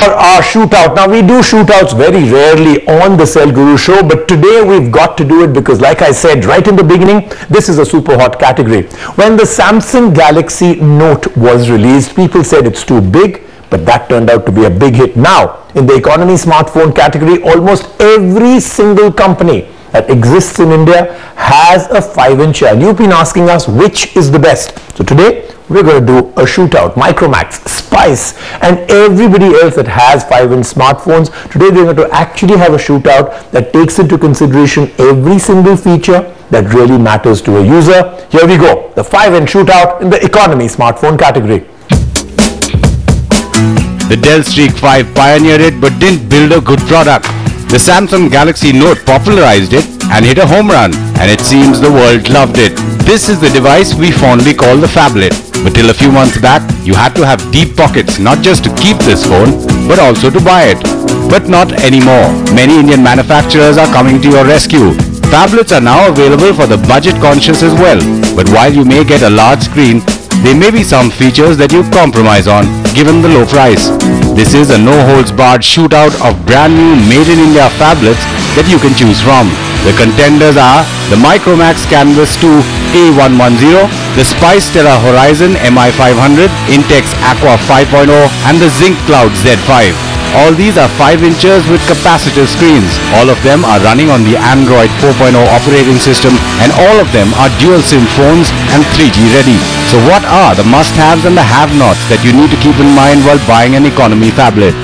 Our shootout. Now, we do shootouts very rarely on the Cell Guru show, but today we've got to do it because, like I said right in the beginning, this is a super hot category. When the Samsung Galaxy Note was released, people said it's too big, but that turned out to be a big hit. Now, in the economy smartphone category, almost every single company that exists in India has a 5-inch, and you've been asking us which is the best. So today we're going to do a shootout. Micromax, Spice, and everybody else that has 5-inch smartphones. Today we're going to actually have a shootout that takes into consideration every single feature that really matters to a user. Here we go, the 5-inch shootout in the economy smartphone category. The Dell Streak 5 pioneered it but didn't build a good product. The Samsung Galaxy Note popularized it and hit a home run, and it seems the world loved it. This is the device we fondly call the phablet. But till a few months back, you had to have deep pockets not just to keep this phone, but also to buy it. But not anymore. Many Indian manufacturers are coming to your rescue. Phablets are now available for the budget conscious as well. But while you may get a large screen, there may be some features that you compromise on, given the low price. This is a no-holds-barred shootout of brand new made-in-India phablets that you can choose from. The contenders are the Micromax Canvas 2 A110, the Spice Stellar Horizon MI500, Intex Aqua 5.0 and the Zinc Cloud Z5. All these are 5 inches with capacitive screens. All of them are running on the Android 4.0 operating system, and all of them are dual SIM phones and 3G ready. So what are the must-haves and the have-nots that you need to keep in mind while buying an economy phablet?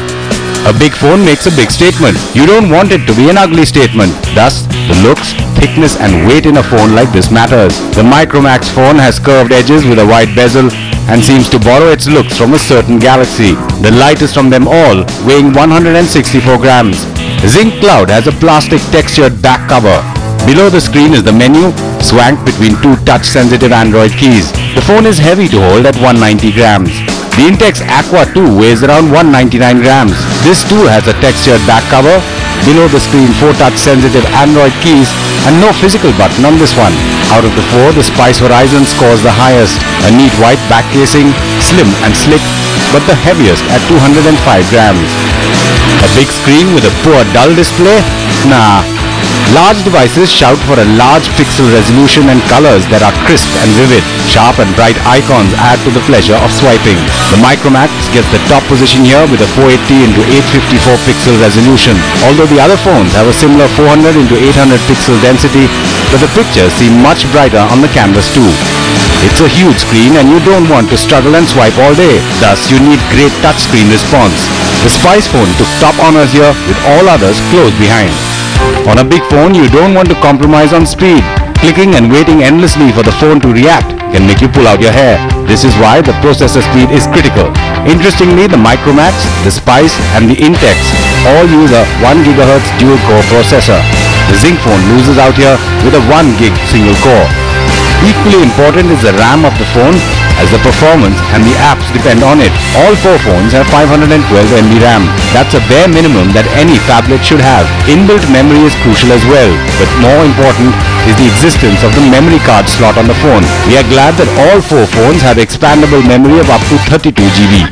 A big phone makes a big statement. You don't want it to be an ugly statement. Thus, the looks, thickness and weight in a phone like this matters. The Micromax phone has curved edges with a wide bezel and seems to borrow its looks from a certain Galaxy. The lightest from them all, weighing 164 grams. Zinc Cloud has a plastic textured back cover. Below the screen is the menu, swanked between two touch-sensitive Android keys. The phone is heavy to hold at 190 grams. The Intex Aqua 2 weighs around 199 grams. This too has a textured back cover. Below the screen, 4 touch-sensitive Android keys and no physical button on this one. Out of the 4, the Spice Horizon scores the highest. A neat white back casing, slim and slick, but the heaviest at 205 grams. A big screen with a poor dull display? Nah. Large devices shout for a large pixel resolution and colors that are crisp and vivid. Sharp and bright icons add to the pleasure of swiping. The Micromax gets the top position here with a 480 x 854 pixel resolution. Although the other phones have a similar 400 x 800 pixel density, but the pictures seem much brighter on the Canvas 2. It's a huge screen and you don't want to struggle and swipe all day. Thus, you need great touchscreen response. The Spice phone took top honors here with all others close behind. On a big phone, you don't want to compromise on speed. Clicking and waiting endlessly for the phone to react can make you pull out your hair. This is why the processor speed is critical. Interestingly, the Micromax, the Spice and the Intex all use a 1 GHz dual-core processor. The Zinc phone loses out here with a 1 GB single core. Equally important is the RAM of the phone, as the performance and the apps depend on it. All 4 phones have 512 MB RAM. That's a bare minimum that any phablet should have. Inbuilt memory is crucial as well, but more important is the existence of the memory card slot on the phone. We are glad that all 4 phones have expandable memory of up to 32 GB.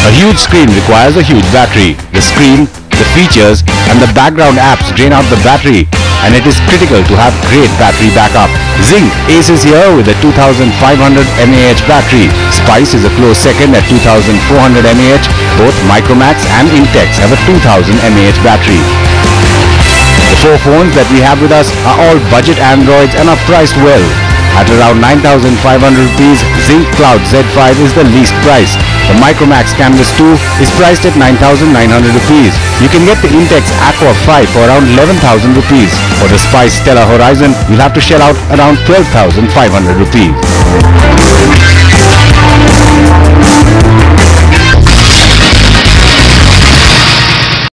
A huge screen requires a huge battery. The screen, the features and the background apps drain out the battery, and it is critical to have great battery backup. Zinc aces here with a 2500 mAh battery. Spice is a close second at 2400 mAh. Both Micromax and Intex have a 2000 mAh battery. The 4 phones that we have with us are all budget Androids and are priced well. At around 9,500 rupees, Zinc Cloud Z5 is the least priced. The Micromax Canvas 2 is priced at 9,900 rupees. You can get the Intex Aqua 5 for around 11,000 rupees. For the Spice Stellar Horizon, you'll have to shell out around 12,500 rupees.